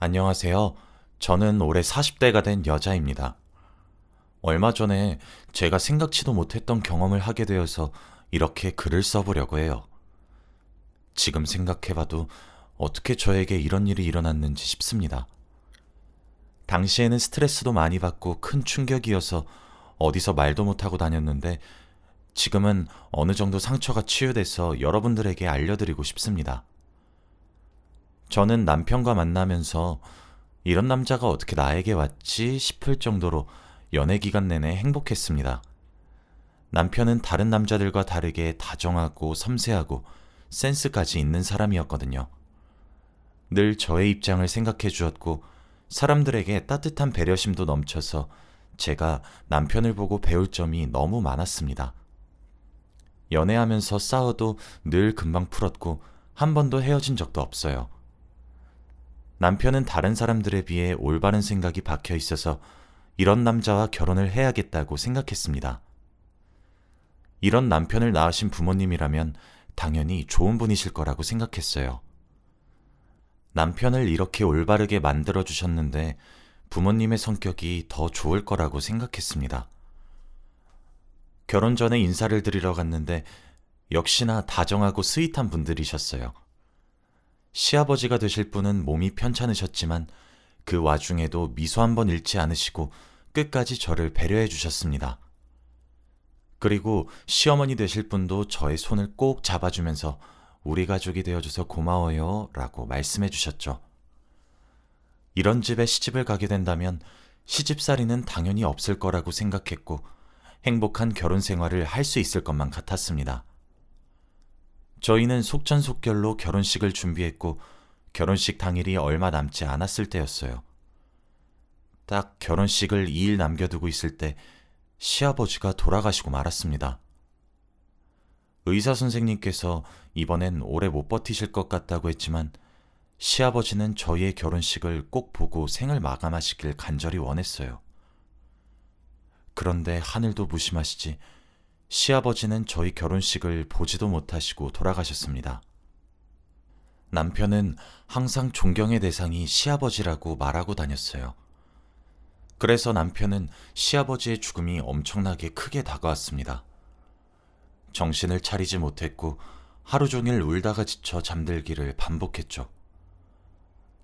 안녕하세요. 저는 올해 40대가 된 여자입니다. 얼마 전에 제가 생각지도 못했던 경험을 하게 되어서 이렇게 글을 써보려고 해요. 지금 생각해봐도 어떻게 저에게 이런 일이 일어났는지 싶습니다. 당시에는 스트레스도 많이 받고 큰 충격이어서 어디서 말도 못하고 다녔는데 지금은 어느 정도 상처가 치유돼서 여러분들에게 알려드리고 싶습니다. 저는 남편과 만나면서 이런 남자가 어떻게 나에게 왔지 싶을 정도로 연애 기간 내내 행복했습니다. 남편은 다른 남자들과 다르게 다정하고 섬세하고 센스까지 있는 사람이었거든요. 늘 저의 입장을 생각해 주었고 사람들에게 따뜻한 배려심도 넘쳐서 제가 남편을 보고 배울 점이 너무 많았습니다. 연애하면서 싸워도 늘 금방 풀었고 한 번도 헤어진 적도 없어요. 남편은 다른 사람들에 비해 올바른 생각이 박혀 있어서 이런 남자와 결혼을 해야겠다고 생각했습니다. 이런 남편을 낳으신 부모님이라면 당연히 좋은 분이실 거라고 생각했어요. 남편을 이렇게 올바르게 만들어 주셨는데 부모님의 성격이 더 좋을 거라고 생각했습니다. 결혼 전에 인사를 드리러 갔는데 역시나 다정하고 스윗한 분들이셨어요. 시아버지가 되실 분은 몸이 편찮으셨지만 그 와중에도 미소 한 번 잃지 않으시고 끝까지 저를 배려해 주셨습니다. 그리고 시어머니 되실 분도 저의 손을 꼭 잡아주면서 우리 가족이 되어줘서 고마워요 라고 말씀해 주셨죠. 이런 집에 시집을 가게 된다면 시집살이는 당연히 없을 거라고 생각했고 행복한 결혼 생활을 할 수 있을 것만 같았습니다. 저희는 속전속결로 결혼식을 준비했고 결혼식 당일이 얼마 남지 않았을 때였어요. 딱 결혼식을 2일 남겨두고 있을 때 시아버지가 돌아가시고 말았습니다. 의사 선생님께서 이번엔 오래 못 버티실 것 같다고 했지만 시아버지는 저희의 결혼식을 꼭 보고 생을 마감하시길 간절히 원했어요. 그런데 하늘도 무심하시지 시아버지는 저희 결혼식을 보지도 못하시고 돌아가셨습니다. 남편은 항상 존경의 대상이 시아버지라고 말하고 다녔어요. 그래서 남편은 시아버지의 죽음이 엄청나게 크게 다가왔습니다. 정신을 차리지 못했고 하루 종일 울다가 지쳐 잠들기를 반복했죠.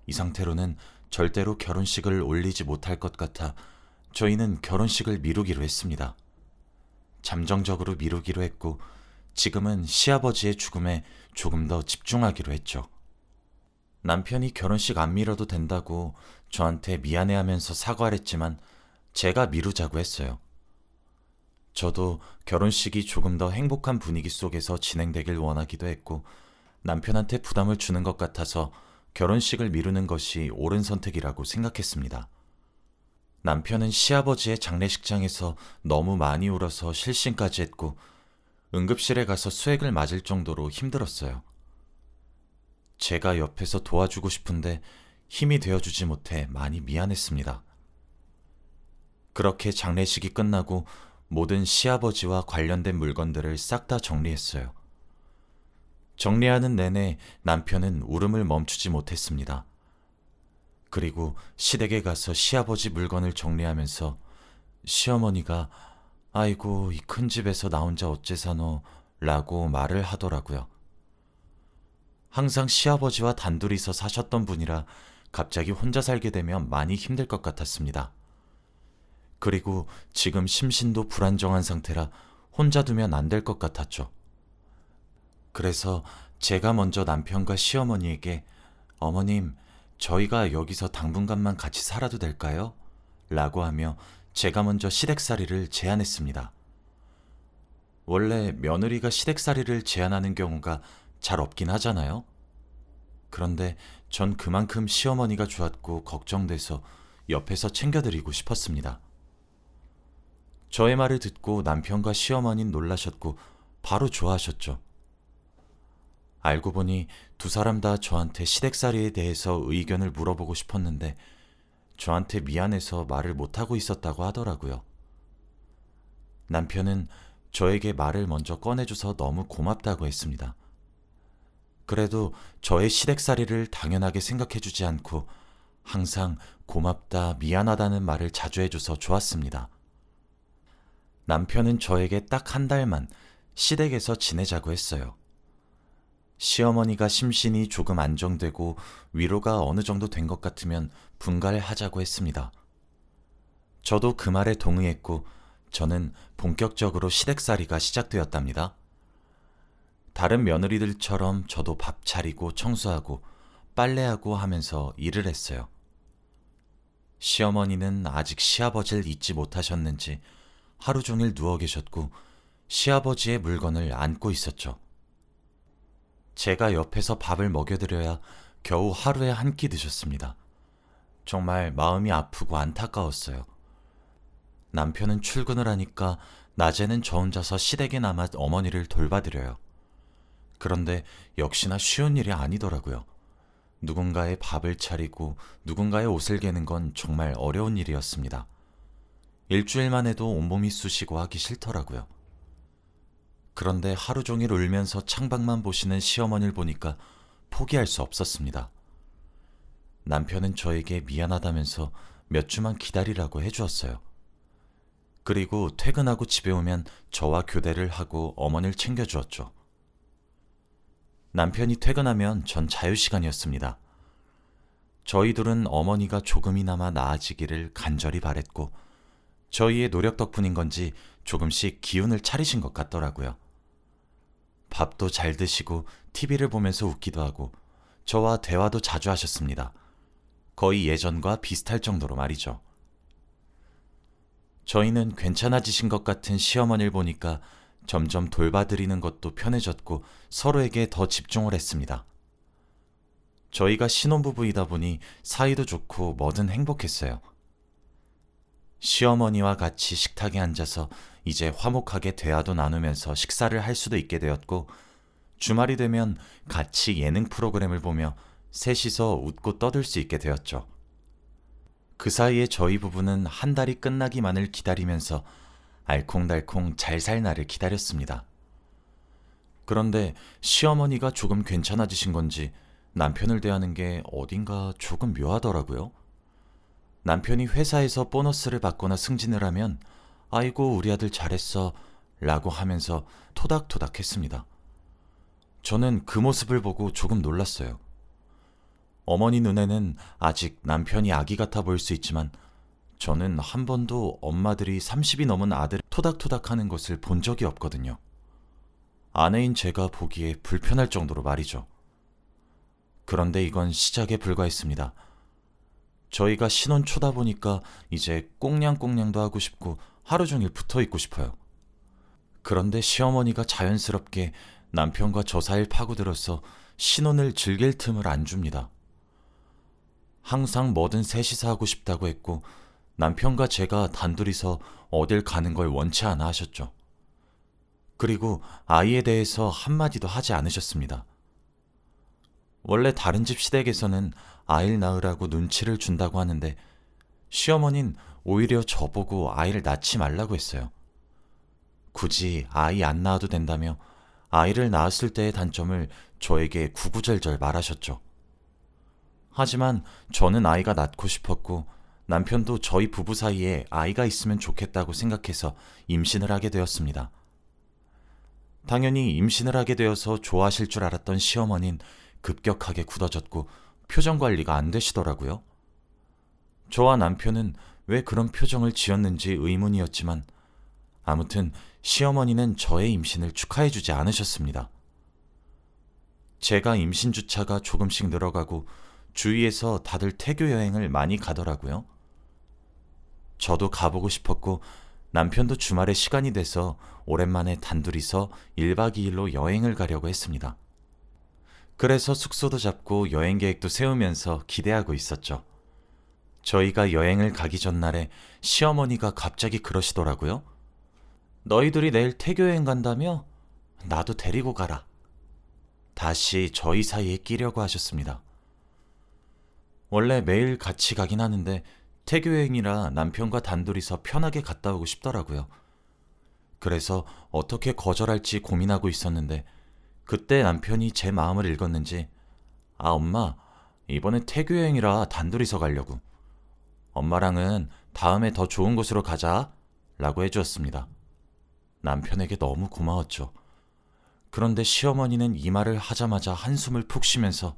이 상태로는 절대로 결혼식을 올리지 못할 것 같아 저희는 결혼식을 미루기로 했습니다. 잠정적으로 미루기로 했고 지금은 시아버지의 죽음에 조금 더 집중하기로 했죠. 남편이 결혼식 안 미뤄도 된다고 저한테 미안해하면서 사과를 했지만 제가 미루자고 했어요. 저도 결혼식이 조금 더 행복한 분위기 속에서 진행되길 원하기도 했고 남편한테 부담을 주는 것 같아서 결혼식을 미루는 것이 옳은 선택이라고 생각했습니다. 남편은 시아버지의 장례식장에서 너무 많이 울어서 실신까지 했고 응급실에 가서 수액을 맞을 정도로 힘들었어요. 제가 옆에서 도와주고 싶은데 힘이 되어주지 못해 많이 미안했습니다. 그렇게 장례식이 끝나고 모든 시아버지와 관련된 물건들을 싹 다 정리했어요. 정리하는 내내 남편은 울음을 멈추지 못했습니다. 그리고 시댁에 가서 시아버지 물건을 정리하면서 시어머니가 아이고 이 큰 집에서 나 혼자 어째 사노 라고 말을 하더라고요. 항상 시아버지와 단둘이서 사셨던 분이라 갑자기 혼자 살게 되면 많이 힘들 것 같았습니다. 그리고 지금 심신도 불안정한 상태라 혼자 두면 안 될 것 같았죠. 그래서 제가 먼저 남편과 시어머니에게 어머님, 저희가 여기서 당분간만 같이 살아도 될까요? 라고 하며 제가 먼저 시댁살이를 제안했습니다. 원래 며느리가 시댁살이를 제안하는 경우가 잘 없긴 하잖아요. 그런데 전 그만큼 시어머니가 좋았고 걱정돼서 옆에서 챙겨드리고 싶었습니다. 저의 말을 듣고 남편과 시어머니는 놀라셨고 바로 좋아하셨죠. 알고 보니 두 사람 다 저한테 시댁살이에 대해서 의견을 물어보고 싶었는데 저한테 미안해서 말을 못하고 있었다고 하더라고요. 남편은 저에게 말을 먼저 꺼내줘서 너무 고맙다고 했습니다. 그래도 저의 시댁살이를 당연하게 생각해주지 않고 항상 고맙다, 미안하다는 말을 자주 해줘서 좋았습니다. 남편은 저에게 딱 한 달만 시댁에서 지내자고 했어요. 시어머니가 심신이 조금 안정되고 위로가 어느 정도 된 것 같으면 분가를 하자고 했습니다. 저도 그 말에 동의했고 저는 본격적으로 시댁살이가 시작되었답니다. 다른 며느리들처럼 저도 밥 차리고 청소하고 빨래하고 하면서 일을 했어요. 시어머니는 아직 시아버지를 잊지 못하셨는지 하루 종일 누워 계셨고 시아버지의 물건을 안고 있었죠. 제가 옆에서 밥을 먹여드려야 겨우 하루에 한 끼 드셨습니다. 정말 마음이 아프고 안타까웠어요. 남편은 출근을 하니까 낮에는 저 혼자서 시댁에 남아 어머니를 돌봐드려요. 그런데 역시나 쉬운 일이 아니더라고요. 누군가의 밥을 차리고 누군가의 옷을 개는 건 정말 어려운 일이었습니다. 일주일만 해도 온몸이 쑤시고 하기 싫더라고요. 그런데 하루 종일 울면서 창밖만 보시는 시어머니를 보니까 포기할 수 없었습니다. 남편은 저에게 미안하다면서 몇 주만 기다리라고 해주었어요. 그리고 퇴근하고 집에 오면 저와 교대를 하고 어머니를 챙겨주었죠. 남편이 퇴근하면 전 자유시간이었습니다. 저희 둘은 어머니가 조금이나마 나아지기를 간절히 바랬고 저희의 노력 덕분인 건지 조금씩 기운을 차리신 것 같더라고요. 밥도 잘 드시고 TV를 보면서 웃기도 하고 저와 대화도 자주 하셨습니다. 거의 예전과 비슷할 정도로 말이죠. 저희는 괜찮아지신 것 같은 시어머니를 보니까 점점 돌봐드리는 것도 편해졌고 서로에게 더 집중을 했습니다. 저희가 신혼부부이다 보니 사이도 좋고 뭐든 행복했어요. 시어머니와 같이 식탁에 앉아서 이제 화목하게 대화도 나누면서 식사를 할 수도 있게 되었고 주말이 되면 같이 예능 프로그램을 보며 셋이서 웃고 떠들 수 있게 되었죠. 그 사이에 저희 부부는 한 달이 끝나기만을 기다리면서 알콩달콩 잘 살 날을 기다렸습니다. 그런데 시어머니가 조금 괜찮아지신 건지 남편을 대하는 게 어딘가 조금 묘하더라고요. 남편이 회사에서 보너스를 받거나 승진을 하면 아이고 우리 아들 잘했어 라고 하면서 토닥토닥 했습니다. 저는 그 모습을 보고 조금 놀랐어요. 어머니 눈에는 아직 남편이 아기 같아 보일 수 있지만 저는 한 번도 엄마들이 30이 넘은 아들을 토닥토닥 하는 것을 본 적이 없거든요. 아내인 제가 보기에 불편할 정도로 말이죠. 그런데 이건 시작에 불과했습니다. 저희가 신혼 초다 보니까 이제 꽁냥꽁냥도 하고 싶고 하루 종일 붙어 있고 싶어요. 그런데 시어머니가 자연스럽게 남편과 저 사이를 파고들어서 신혼을 즐길 틈을 안 줍니다. 항상 뭐든 셋이서 하고 싶다고 했고 남편과 제가 단둘이서 어딜 가는 걸 원치 않아 하셨죠. 그리고 아이에 대해서 한마디도 하지 않으셨습니다. 원래 다른 집 시댁에서는 아이를 낳으라고 눈치를 준다고 하는데 시어머니는 오히려 저보고 아이를 낳지 말라고 했어요. 굳이 아이 안 낳아도 된다며 아이를 낳았을 때의 단점을 저에게 구구절절 말하셨죠. 하지만 저는 아이가 낳고 싶었고 남편도 저희 부부 사이에 아이가 있으면 좋겠다고 생각해서 임신을 하게 되었습니다. 당연히 임신을 하게 되어서 좋아하실 줄 알았던 시어머니는 급격하게 굳어졌고 표정 관리가 안 되시더라고요. 저와 남편은 왜 그런 표정을 지었는지 의문이었지만 아무튼 시어머니는 저의 임신을 축하해주지 않으셨습니다. 제가 임신 주차가 조금씩 늘어가고 주위에서 다들 태교 여행을 많이 가더라고요. 저도 가보고 싶었고 남편도 주말에 시간이 돼서 오랜만에 단둘이서 1박 2일로 여행을 가려고 했습니다. 그래서 숙소도 잡고 여행 계획도 세우면서 기대하고 있었죠. 저희가 여행을 가기 전날에 시어머니가 갑자기 그러시더라고요. 너희들이 내일 태교여행 간다며? 나도 데리고 가라. 다시 저희 사이에 끼려고 하셨습니다. 원래 매일 같이 가긴 하는데 태교여행이라 남편과 단둘이서 편하게 갔다 오고 싶더라고요. 그래서 어떻게 거절할지 고민하고 있었는데 그때 남편이 제 마음을 읽었는지 아 엄마 이번엔 태교 여행이라 단둘이서 가려고. 엄마랑은 다음에 더 좋은 곳으로 가자 라고 해주었습니다. 남편에게 너무 고마웠죠. 그런데 시어머니는 이 말을 하자마자 한숨을 푹 쉬면서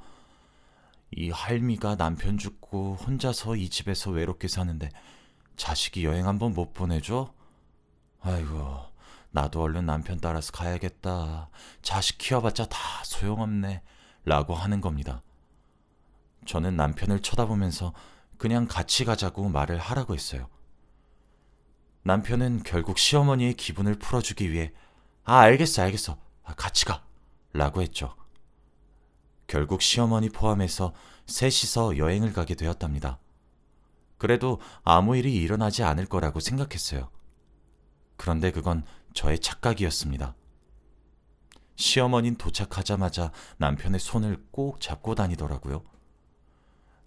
이 할미가 남편 죽고 혼자서 이 집에서 외롭게 사는데 자식이 여행 한번 못 보내줘? 아이고, 나도 얼른 남편 따라서 가야겠다. 자식 키워봤자 다 소용없네 라고 하는 겁니다. 저는 남편을 쳐다보면서 그냥 같이 가자고 말을 하라고 했어요. 남편은 결국 시어머니의 기분을 풀어주기 위해 알겠어. 같이 가 라고 했죠. 결국 시어머니 포함해서 셋이서 여행을 가게 되었답니다. 그래도 아무 일이 일어나지 않을 거라고 생각했어요. 그런데 그건 저의 착각이었습니다. 시어머니는 도착하자마자 남편의 손을 꼭 잡고 다니더라고요.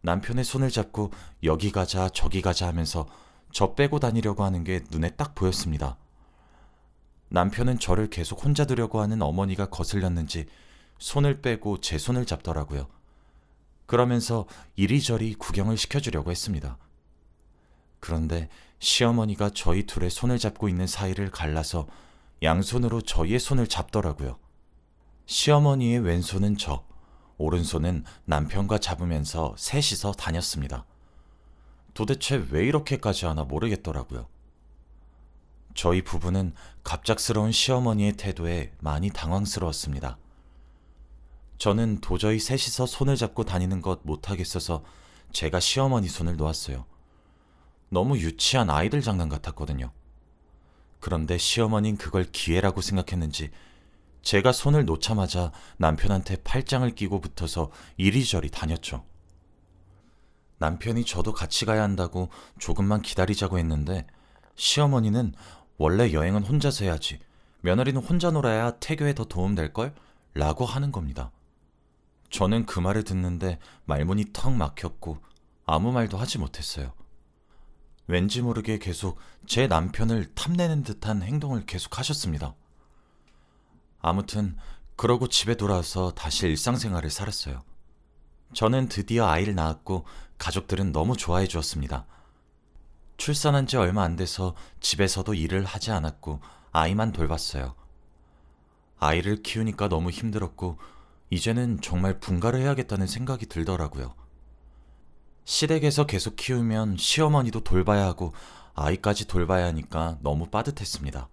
남편의 손을 잡고 여기 가자 저기 가자 하면서 저 빼고 다니려고 하는 게 눈에 딱 보였습니다. 남편은 저를 계속 혼자 두려고 하는 어머니가 거슬렸는지 손을 빼고 제 손을 잡더라고요. 그러면서 이리저리 구경을 시켜주려고 했습니다. 그런데 시어머니가 저희 둘의 손을 잡고 있는 사이를 갈라서 양손으로 저희의 손을 잡더라고요. 시어머니의 왼손은 저, 오른손은 남편과 잡으면서 셋이서 다녔습니다. 도대체 왜 이렇게까지 하나 모르겠더라고요. 저희 부부는 갑작스러운 시어머니의 태도에 많이 당황스러웠습니다. 저는 도저히 셋이서 손을 잡고 다니는 것 못하겠어서 제가 시어머니 손을 놓았어요. 너무 유치한 아이들 장난 같았거든요. 그런데 시어머니는 그걸 기회라고 생각했는지 제가 손을 놓자마자 남편한테 팔짱을 끼고 붙어서 이리저리 다녔죠. 남편이 저도 같이 가야 한다고 조금만 기다리자고 했는데 시어머니는 원래 여행은 혼자서 해야지. 며느리는 혼자 놀아야 태교에 더 도움될걸? 라고 하는 겁니다. 저는 그 말을 듣는데 말문이 턱 막혔고 아무 말도 하지 못했어요. 왠지 모르게 계속 제 남편을 탐내는 듯한 행동을 계속 하셨습니다. 아무튼 그러고 집에 돌아와서 다시 일상생활을 살았어요. 저는 드디어 아이를 낳았고 가족들은 너무 좋아해 주었습니다. 출산한 지 얼마 안 돼서 집에서도 일을 하지 않았고 아이만 돌봤어요. 아이를 키우니까 너무 힘들었고 이제는 정말 분가를 해야겠다는 생각이 들더라고요. 시댁에서 계속 키우면 시어머니도 돌봐야 하고 아이까지 돌봐야 하니까 너무 빠듯했습니다.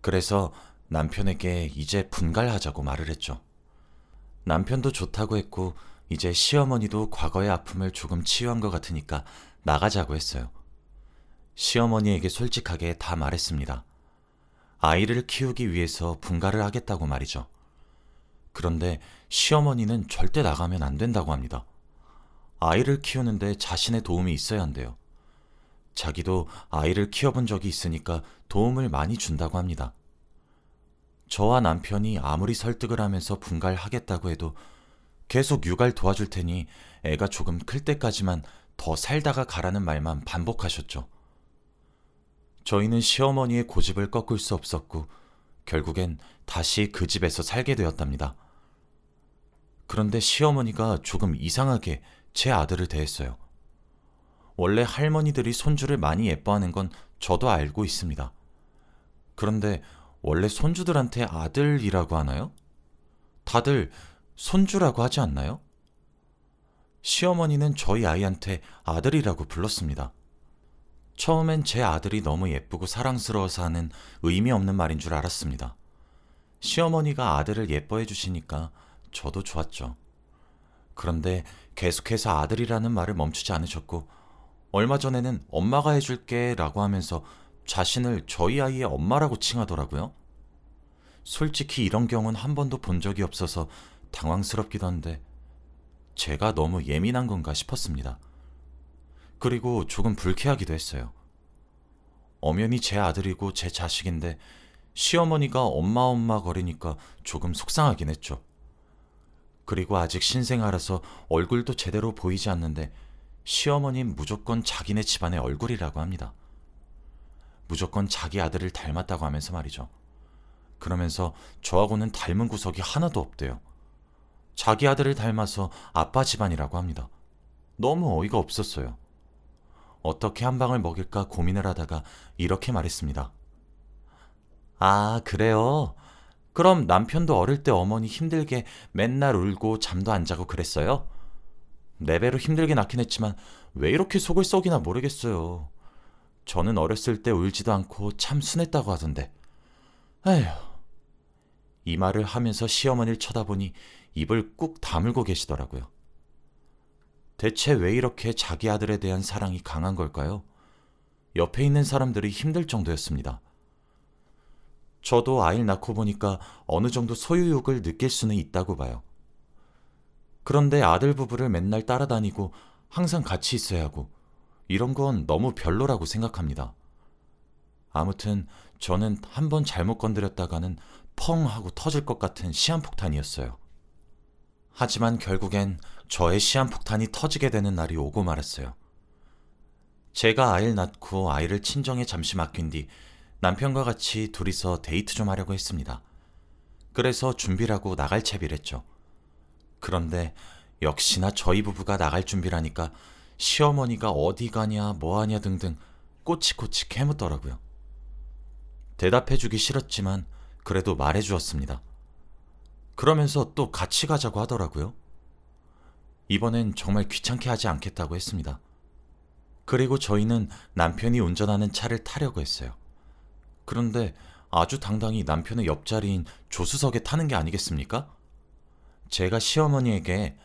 그래서 남편에게 이제 분갈하자고 말을 했죠. 남편도 좋다고 했고 이제 시어머니도 과거의 아픔을 조금 치유한 것 같으니까 나가자고 했어요. 시어머니에게 솔직하게 다 말했습니다. 아이를 키우기 위해서 분가를 하겠다고 말이죠. 그런데 시어머니는 절대 나가면 안 된다고 합니다. 아이를 키우는데 자신의 도움이 있어야 한대요. 자기도 아이를 키워본 적이 있으니까 도움을 많이 준다고 합니다. 저와 남편이 아무리 설득을 하면서 분가를 하겠다고 해도 계속 육아를 도와줄 테니 애가 조금 클 때까지만 더 살다가 가라는 말만 반복하셨죠. 저희는 시어머니의 고집을 꺾을 수 없었고 결국엔 다시 그 집에서 살게 되었답니다. 그런데 시어머니가 조금 이상하게 제 아들을 대했어요. 원래 할머니들이 손주를 많이 예뻐하는 건 저도 알고 있습니다. 그런데 원래 손주들한테 아들이라고 하나요? 다들 손주라고 하지 않나요? 시어머니는 저희 아이한테 아들이라고 불렀습니다. 처음엔 제 아들이 너무 예쁘고 사랑스러워서 하는 의미 없는 말인 줄 알았습니다. 시어머니가 아들을 예뻐해 주시니까 저도 좋았죠. 그런데 계속해서 아들이라는 말을 멈추지 않으셨고 얼마 전에는 엄마가 해줄게 라고 하면서 자신을 저희 아이의 엄마라고 칭하더라고요. 솔직히 이런 경우는 한 번도 본 적이 없어서 당황스럽기도 한데 제가 너무 예민한 건가 싶었습니다. 그리고 조금 불쾌하기도 했어요. 엄연히 제 아들이고 제 자식인데 시어머니가 엄마 거리니까 조금 속상하긴 했죠. 그리고 아직 신생아라서 얼굴도 제대로 보이지 않는데 시어머니는 무조건 자기네 집안의 얼굴이라고 합니다. 무조건 자기 아들을 닮았다고 하면서 말이죠. 그러면서 저하고는 닮은 구석이 하나도 없대요. 자기 아들을 닮아서 아빠 집안이라고 합니다. 너무 어이가 없었어요. 어떻게 한 방을 먹일까 고민을 하다가 이렇게 말했습니다. 아, 그래요? 그럼 남편도 어릴 때 어머니 힘들게 맨날 울고 잠도 안 자고 그랬어요? 내 배로 힘들게 낳긴 했지만 왜 이렇게 속을 썩이나 모르겠어요. 저는 어렸을 때 울지도 않고 참 순했다고 하던데. 에휴. 이 말을 하면서 시어머니를 쳐다보니 입을 꾹 다물고 계시더라고요. 대체 왜 이렇게 자기 아들에 대한 사랑이 강한 걸까요? 옆에 있는 사람들이 힘들 정도였습니다. 저도 아이를 낳고 보니까 어느 정도 소유욕을 느낄 수는 있다고 봐요. 그런데 아들 부부를 맨날 따라다니고 항상 같이 있어야 하고 이런 건 너무 별로라고 생각합니다. 아무튼 저는 한 번 잘못 건드렸다가는 펑 하고 터질 것 같은 시한폭탄이었어요. 하지만 결국엔 저의 시한폭탄이 터지게 되는 날이 오고 말았어요. 제가 아이를 낳고 아이를 친정에 잠시 맡긴 뒤 남편과 같이 둘이서 데이트 좀 하려고 했습니다. 그래서 준비를 하고 나갈 채비를 했죠. 그런데 역시나 저희 부부가 나갈 준비라니까 시어머니가 어디 가냐 뭐 하냐 등등 꼬치꼬치 캐묻더라고요. 대답해주기 싫었지만 그래도 말해주었습니다. 그러면서 또 같이 가자고 하더라고요. 이번엔 정말 귀찮게 하지 않겠다고 했습니다. 그리고 저희는 남편이 운전하는 차를 타려고 했어요. 그런데 아주 당당히 남편의 옆자리인 조수석에 타는 게 아니겠습니까? 제가 시어머니에게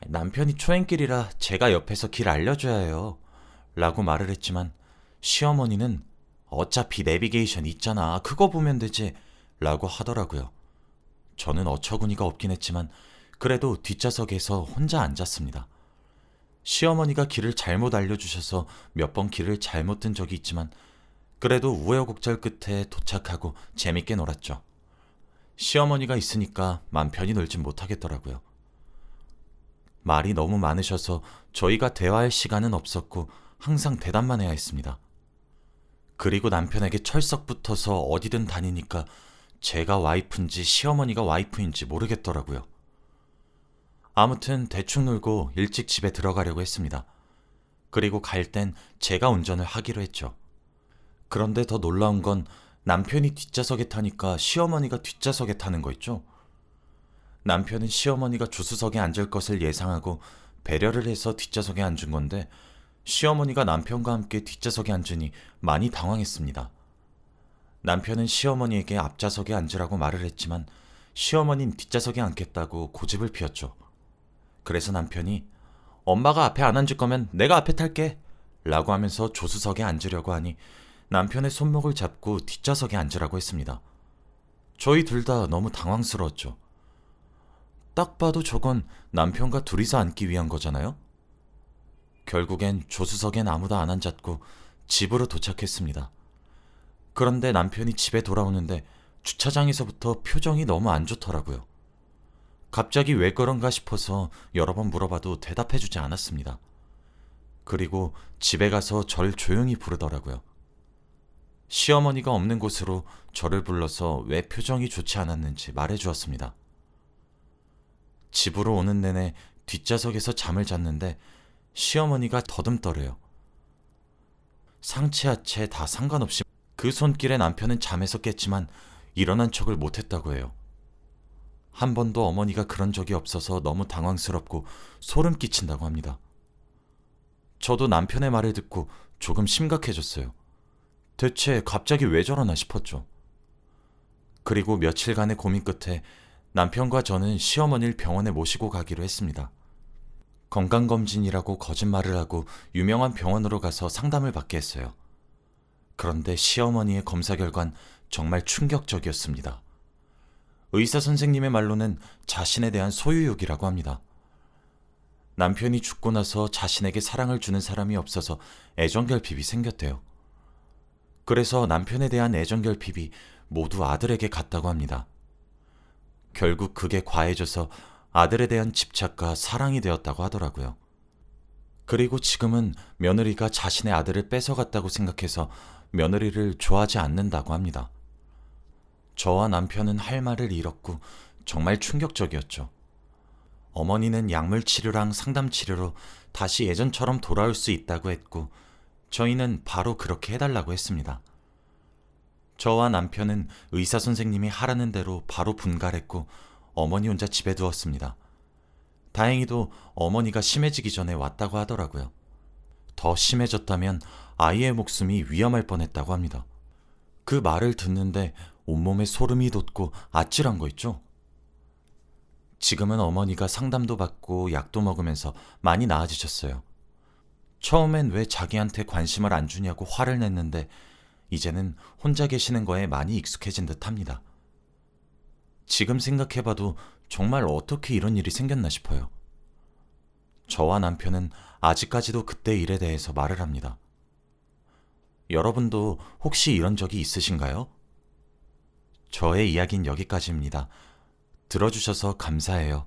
남편이 초행길이라 제가 옆에서 길 알려줘야 해요 라고 말을 했지만 시어머니는 어차피 내비게이션 있잖아 그거 보면 되지 라고 하더라고요. 저는 어처구니가 없긴 했지만 그래도 뒷좌석에서 혼자 앉았습니다. 시어머니가 길을 잘못 알려주셔서 몇 번 길을 잘못 든 적이 있지만 그래도 우여곡절 끝에 도착하고 재밌게 놀았죠. 시어머니가 있으니까 맘 편히 놀진 못하겠더라고요. 말이 너무 많으셔서 저희가 대화할 시간은 없었고 항상 대답만 해야 했습니다. 그리고 남편에게 철썩 붙어서 어디든 다니니까 제가 와이프인지 시어머니가 와이프인지 모르겠더라고요. 아무튼 대충 놀고 일찍 집에 들어가려고 했습니다. 그리고 갈 땐 제가 운전을 하기로 했죠. 그런데 더 놀라운 건 남편이 뒷좌석에 타니까 시어머니가 뒷좌석에 타는 거 있죠. 남편은 시어머니가 조수석에 앉을 것을 예상하고 배려를 해서 뒷좌석에 앉은 건데 시어머니가 남편과 함께 뒷좌석에 앉으니 많이 당황했습니다. 남편은 시어머니에게 앞좌석에 앉으라고 말을 했지만 시어머니는 뒷좌석에 앉겠다고 고집을 피웠죠. 그래서 남편이 엄마가 앞에 안 앉을 거면 내가 앞에 탈게 라고 하면서 조수석에 앉으려고 하니 남편의 손목을 잡고 뒷좌석에 앉으라고 했습니다. 저희 둘 다 너무 당황스러웠죠. 딱 봐도 저건 남편과 둘이서 앉기 위한 거잖아요? 결국엔 조수석엔 아무도 안 앉았고 집으로 도착했습니다. 그런데 남편이 집에 돌아오는데 주차장에서부터 표정이 너무 안 좋더라고요. 갑자기 왜 그런가 싶어서 여러 번 물어봐도 대답해주지 않았습니다. 그리고 집에 가서 절 조용히 부르더라고요. 시어머니가 없는 곳으로 저를 불러서 왜 표정이 좋지 않았는지 말해주었습니다. 집으로 오는 내내 뒷좌석에서 잠을 잤는데 시어머니가 더듬더래요. 상체하체 다 상관없이 그 손길에 남편은 잠에서 깼지만 일어난 척을 못했다고 해요. 한 번도 어머니가 그런 적이 없어서 너무 당황스럽고 소름 끼친다고 합니다. 저도 남편의 말을 듣고 조금 심각해졌어요. 대체 갑자기 왜 저러나 싶었죠. 그리고 며칠간의 고민 끝에 남편과 저는 시어머니를 병원에 모시고 가기로 했습니다. 건강검진이라고 거짓말을 하고 유명한 병원으로 가서 상담을 받게 했어요. 그런데 시어머니의 검사 결과는 정말 충격적이었습니다. 의사 선생님의 말로는 자신에 대한 소유욕이라고 합니다. 남편이 죽고 나서 자신에게 사랑을 주는 사람이 없어서 애정결핍이 생겼대요. 그래서 남편에 대한 애정결핍이 모두 아들에게 갔다고 합니다. 결국 그게 과해져서 아들에 대한 집착과 사랑이 되었다고 하더라고요. 그리고 지금은 며느리가 자신의 아들을 뺏어갔다고 생각해서 며느리를 좋아하지 않는다고 합니다. 저와 남편은 할 말을 잃었고 정말 충격적이었죠. 어머니는 약물 치료랑 상담 치료로 다시 예전처럼 돌아올 수 있다고 했고, 저희는 바로 그렇게 해달라고 했습니다. 저와 남편은 의사 선생님이 하라는 대로 바로 분갈했고, 어머니 혼자 집에 두었습니다. 다행히도 어머니가 심해지기 전에 왔다고 하더라고요. 더 심해졌다면 아이의 목숨이 위험할 뻔했다고 합니다. 그 말을 듣는데 온몸에 소름이 돋고 아찔한 거 있죠? 지금은 어머니가 상담도 받고 약도 먹으면서 많이 나아지셨어요. 처음엔 왜 자기한테 관심을 안 주냐고 화를 냈는데 이제는 혼자 계시는 거에 많이 익숙해진 듯 합니다. 지금 생각해봐도 정말 어떻게 이런 일이 생겼나 싶어요. 저와 남편은 아직까지도 그때 일에 대해서 말을 합니다. 여러분도 혹시 이런 적이 있으신가요? 저의 이야기는 여기까지입니다. 들어주셔서 감사해요.